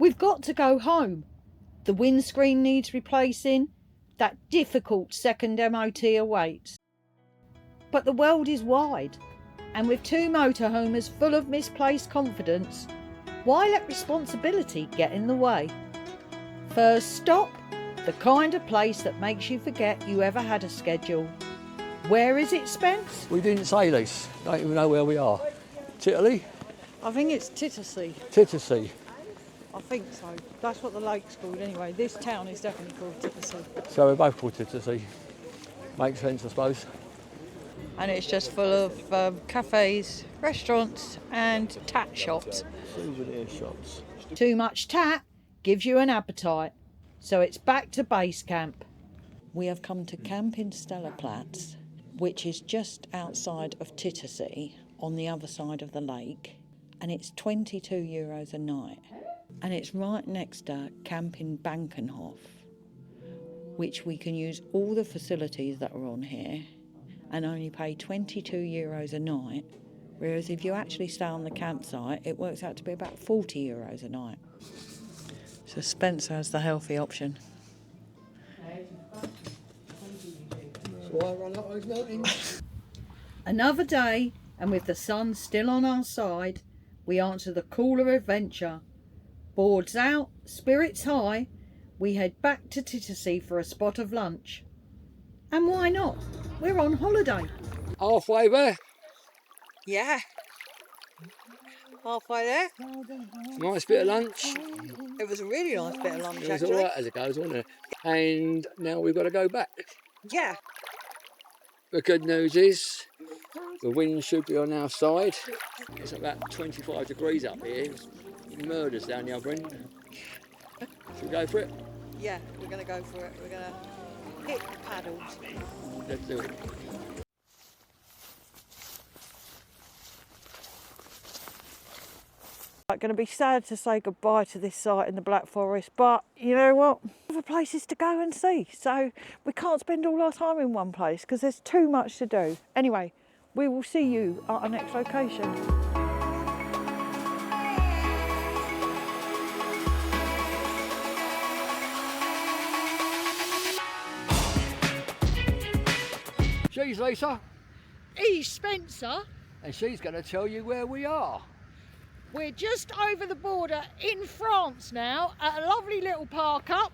We've got to go home. The windscreen needs replacing. That difficult second MOT awaits. But the world is wide, and with two motorhomers full of misplaced confidence, why let responsibility get in the way? First stop, the kind of place that makes you forget you ever had a schedule. Where is it, Spence? We didn't say this. Don't even know where we are. Titisee? I think it's Titisee. Titisee. I think so. That's what the lake's called anyway. This town is definitely called Titisee. So we're both called Titisee. Makes sense, I suppose. And it's just full of cafes, restaurants and tat shops. Souvenir shops. Too much tat gives you an appetite. So it's back to base camp. We have come to camp in Stellarplatz, which is just outside of Titisee on the other side of the lake. And it's €22 a night. And it's right next to Camp in Bankenhof, which we can use all the facilities that are on here and only pay €22 a night. Whereas if you actually stay on the campsite, it works out to be about €40 a night. So Spencer has the healthy option. So I run up those mountains. Another day, and with the sun still on our side, we answer the call of adventure. Boards out, spirits high, we head back to Titisee for a spot of lunch. And why not? We're on holiday. Halfway there. Yeah. Halfway there. Nice bit of lunch. It was a really nice bit of lunch, It was actually. alright as it goes, wasn't it? And now we've got to go back. Yeah. The good news is the wind should be on our side. It's about 25 degrees up here. It murders down the other end. Should we go for it? Yeah, we're going to go for it. We're going to hit the paddles. Let's do it. It's going to be sad to say goodbye to this site in the Black Forest, but you know what? Other places to go and see, so we can't spend all our time in one place because there's too much to do. Anyway, we will see you at our next location. She's Lisa, He's Spencer. and she's going to tell you where we are. We're just over the border in France now at a lovely little park up,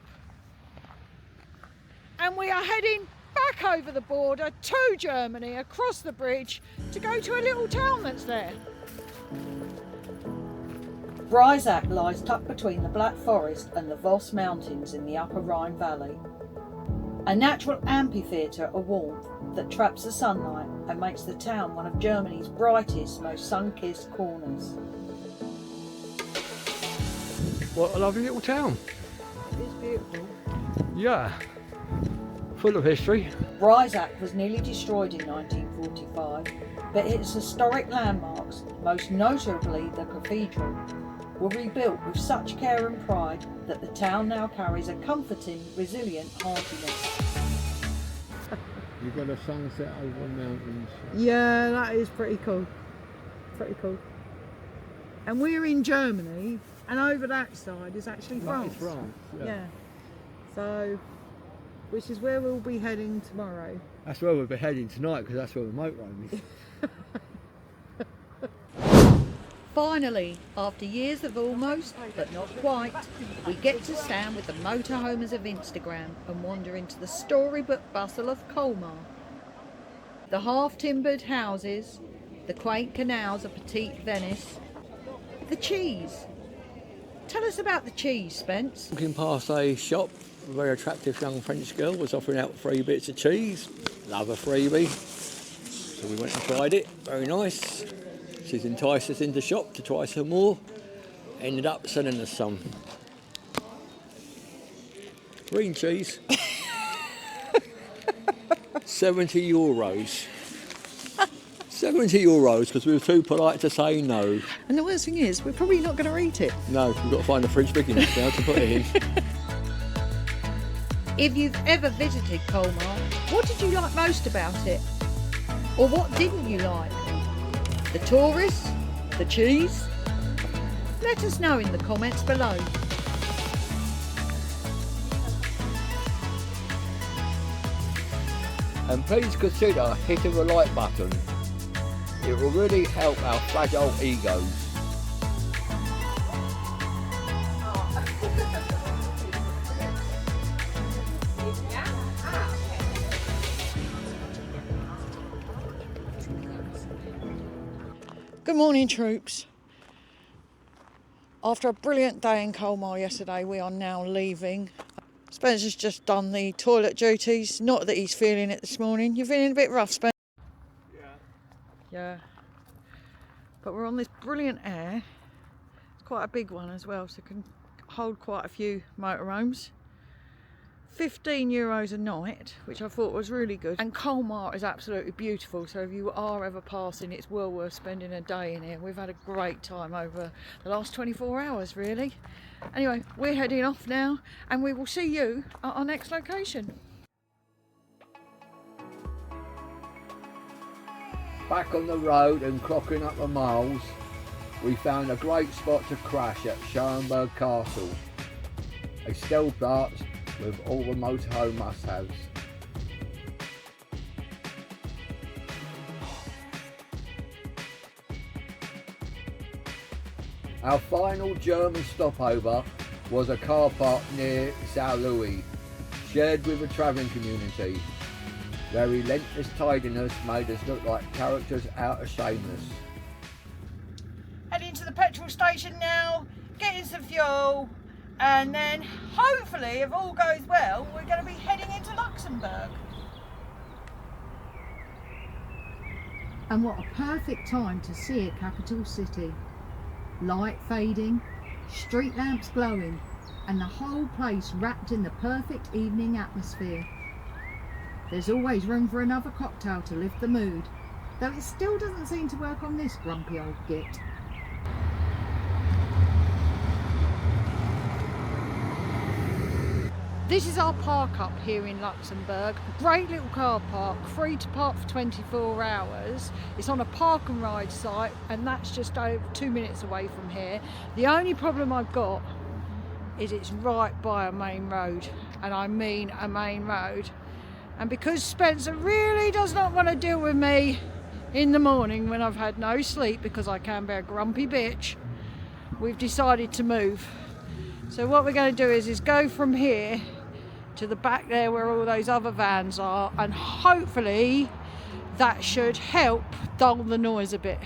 and we are heading back over the border to Germany across the bridge to go to a little town that's there. Breisach lies tucked between the Black Forest and the Voss Mountains in the Upper Rhine Valley. A natural amphitheatre of warmth that traps the sunlight and makes the town one of Germany's brightest, most sun-kissed corners. What a lovely little town. It's beautiful. Yeah, full of history. Breisach was nearly destroyed in 1945, but its historic landmarks, most notably the cathedral, were rebuilt with such care and pride that the town now carries a comforting, resilient heartiness. You've got a sunset over the mountains. Yeah, that is pretty cool. Pretty cool. And we're in Germany, and over that side is actually France. That is France, Yeah. So, which is where we'll be heading tomorrow. That's where we'll be heading tonight, because that's where the motorhome is. Finally, after years of almost, but not quite, we get to stand with the motorhomers of Instagram and wander into the storybook bustle of Colmar. The half-timbered houses, the quaint canals of Petite Venice, the cheese. Tell us about the cheese, Spence. Walking past a shop, a very attractive young French girl was offering out 3 bits of cheese. Love a freebie. So we went and tried it, very nice. She's enticed us into shop to try some more. Ended up selling us some. Green cheese. €70. €70 because we were too polite to say no. And the worst thing is, we're probably not going to eat it. No, we've got to find a fridge big enough now to put it in. If you've ever visited Colmar, what did you like most about it? Or what didn't you like? The tourists? The cheese? Let us know in the comments below. And please consider hitting the like button. It will really help our fragile egos. Good morning, troops. After a brilliant day in Colmar yesterday, we are now leaving. Spencer's just done the toilet duties. Not that he's feeling it this morning. You're feeling a bit rough, Spencer? Yeah. But we're on this brilliant air. It's quite a big one as well, so it can hold quite a few motorhomes. €15 a night, which I thought was really good. And Colmar is absolutely beautiful, so if you are ever passing, it's well worth spending a day in here. We've had a great time over the last 24 hours, really. Anyway, we're heading off now, and we will see you at our next location. Back on the road and clocking up the miles, we found a great spot to crash at Vianden Castle. A still parts with all the motorhome must-haves. Our final German stopover was a car park near St. Louis, shared with the travelling community. Their relentless tidiness made us look like characters out of Shameless. Heading to the petrol station now, getting some fuel, and then hopefully, if all goes well, we're going to be heading into Luxembourg. And what a perfect time to see a capital city. Light fading, street lamps glowing, and the whole place wrapped in the perfect evening atmosphere. There's always room for another cocktail to lift the mood, though it still doesn't seem to work on this grumpy old git. This is our park up here in Luxembourg. Great little car park, free to park for 24 hours. It's on a park and ride site, and that's just over 2 minutes away from here. The only problem I've got is it's right by a main road, and I mean a main road. And because Spencer really does not want to deal with me in the morning when I've had no sleep, because I can be a grumpy bitch, we've decided to move. So what we're going to do is go from here to the back there where all those other vans are, and hopefully that should help dull the noise a bit.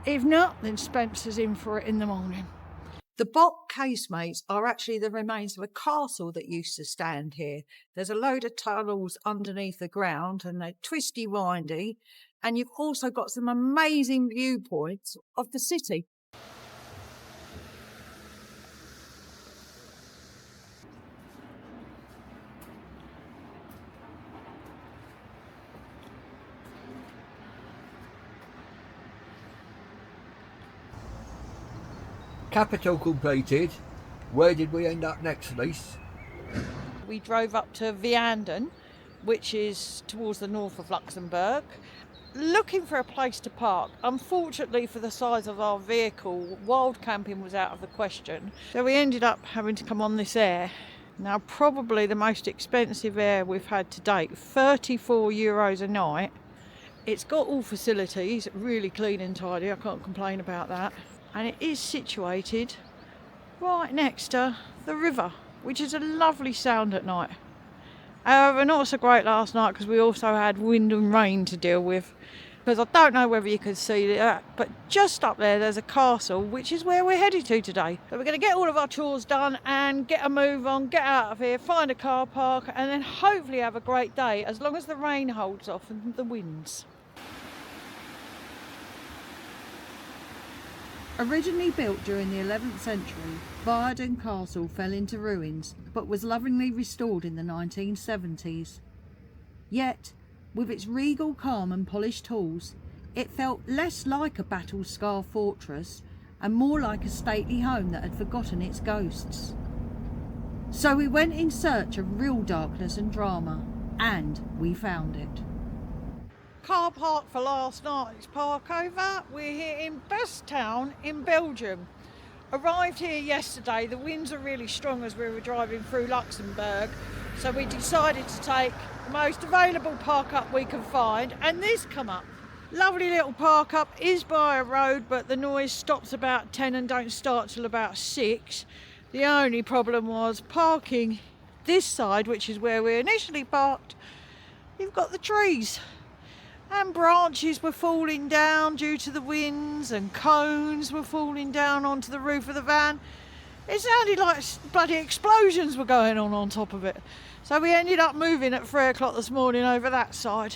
If not, then Spencer's in for it in the morning. The Bock casemates are actually the remains of a castle that used to stand here. There's a load of tunnels underneath the ground, and they're twisty windy, and you've also got some amazing viewpoints of the city. Capital completed. Where did we end up next, Lise? We drove up to Vianden, which is towards the north of Luxembourg, looking for a place to park. Unfortunately, for the size of our vehicle, wild camping was out of the question. So we ended up having to come on this air. Now, probably the most expensive air we've had to date, €34 a night. It's got all facilities, really clean and tidy, I can't complain about that. And it is situated right next to the river, which is a lovely sound at night. However, not so great last night because we also had wind and rain to deal with. Because I don't know whether you can see that, but just up there's a castle, which is where we're headed to today. So we're going to get all of our chores done and get a move on, get out of here, find a car park, and then hopefully have a great day, as long as the rain holds off and the winds. Originally built during the 11th century, Vianden Castle fell into ruins, but was lovingly restored in the 1970s. Yet, with its regal calm and polished halls, it felt less like a battle-scarred fortress and more like a stately home that had forgotten its ghosts. So we went in search of real darkness and drama, and we found it. Car park for last night's park over. We're here in Bastogne in Belgium. arrived here yesterday. The winds are really strong as we were driving through Luxembourg, so we decided to take the most available park up we can find, and this come up. Lovely little park up, is by a road, but the noise stops about 10 and don't start till about 6. The only problem was parking this side, which is where we initially parked. You've got the trees and branches were falling down due to the winds, and cones were falling down onto the roof of the van. It sounded like bloody explosions were going on top of it. So we ended up moving at 3 o'clock this morning over that side.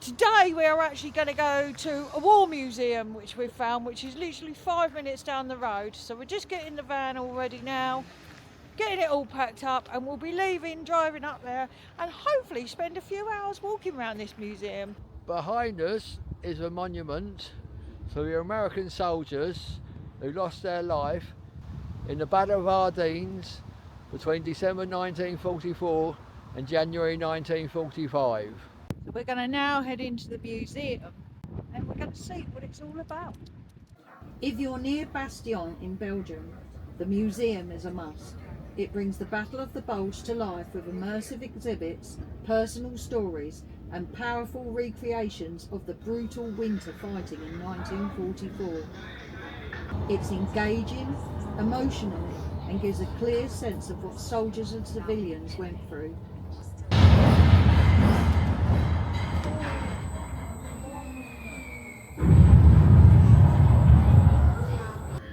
Today we are actually going to go to a war museum which we've found, which is literally 5 minutes down the road. So we're just getting the van all ready now, getting it all packed up, and we'll be leaving, driving up there, and hopefully spend a few hours walking around this museum. Behind us is a monument to the American soldiers who lost their life in the Battle of Ardennes between December 1944 and January 1945. So we're going to now head into the museum and we're going to see what it's all about. If you're near Bastogne in Belgium, the museum is a must. It brings the Battle of the Bulge to life with immersive exhibits, personal stories and powerful recreations of the brutal winter fighting in 1944. It's engaging, emotional and gives a clear sense of what soldiers and civilians went through.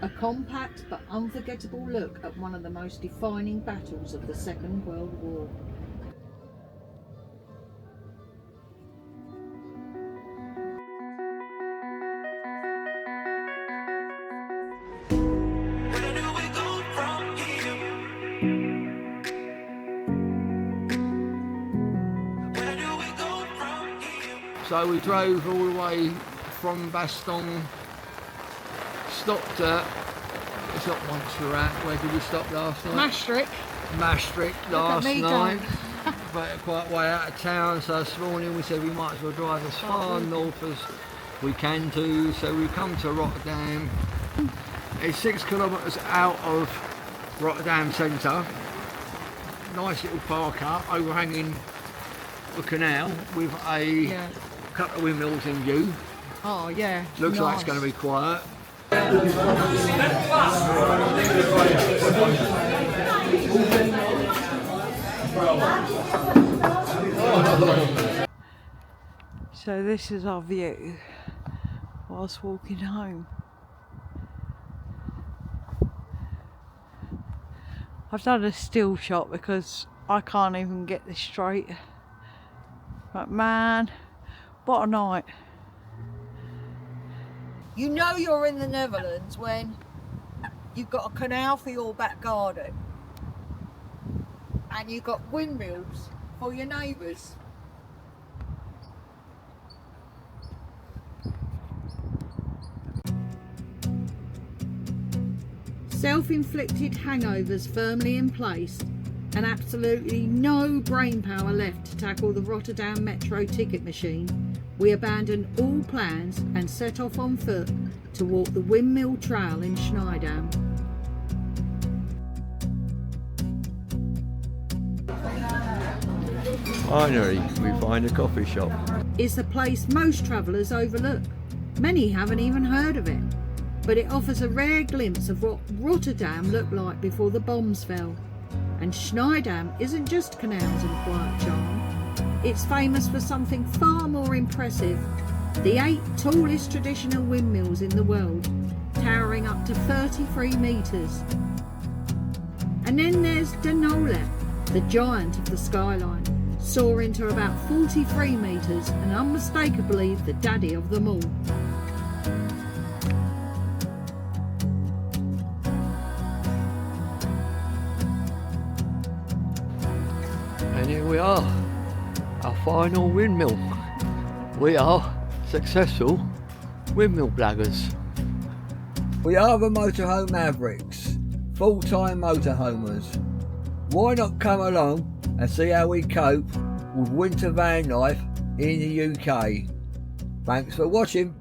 A compact but unforgettable look at one of the most defining battles of the Second World War. So we drove all the way from Bastogne, stopped at, it's not Montserrat, where did we stop last night? Maastricht last night, but quite way out of town, so this morning we said we might as well drive as far north as we can do, so we come to Rotterdam. It's 6 kilometres out of Rotterdam centre, nice little park up, overhanging the canal with a couple of windmills in view. Oh yeah. Looks like it's going to be quiet. So this is our view whilst walking home. I've done a still shot because I can't even get this straight. But man, what a night. You know you're in the Netherlands when you've got a canal for your back garden and you've got windmills for your neighbours. Self-inflicted hangovers firmly in place and absolutely no brain power left to tackle the Rotterdam Metro ticket machine, we abandoned all plans and set off on foot to walk the Windmill Trail in Schiedam. Finally, we find a coffee shop. It's a place most travellers overlook. Many haven't even heard of it, but it offers a rare glimpse of what Rotterdam looked like before the bombs fell. And Schiedam isn't just canals and quiet charm. It's famous for something far more impressive. The 8 tallest traditional windmills in the world, towering up to 33 metres. And then there's De Nole, the giant of the skyline, soaring to about 43 metres and unmistakably the daddy of them all. And here we are, our final windmill. We are successful windmill blaggers. We are the Motorhome Mavericks, full-time motorhomers. Why not come along and see how we cope with winter van life in the UK? Thanks for watching.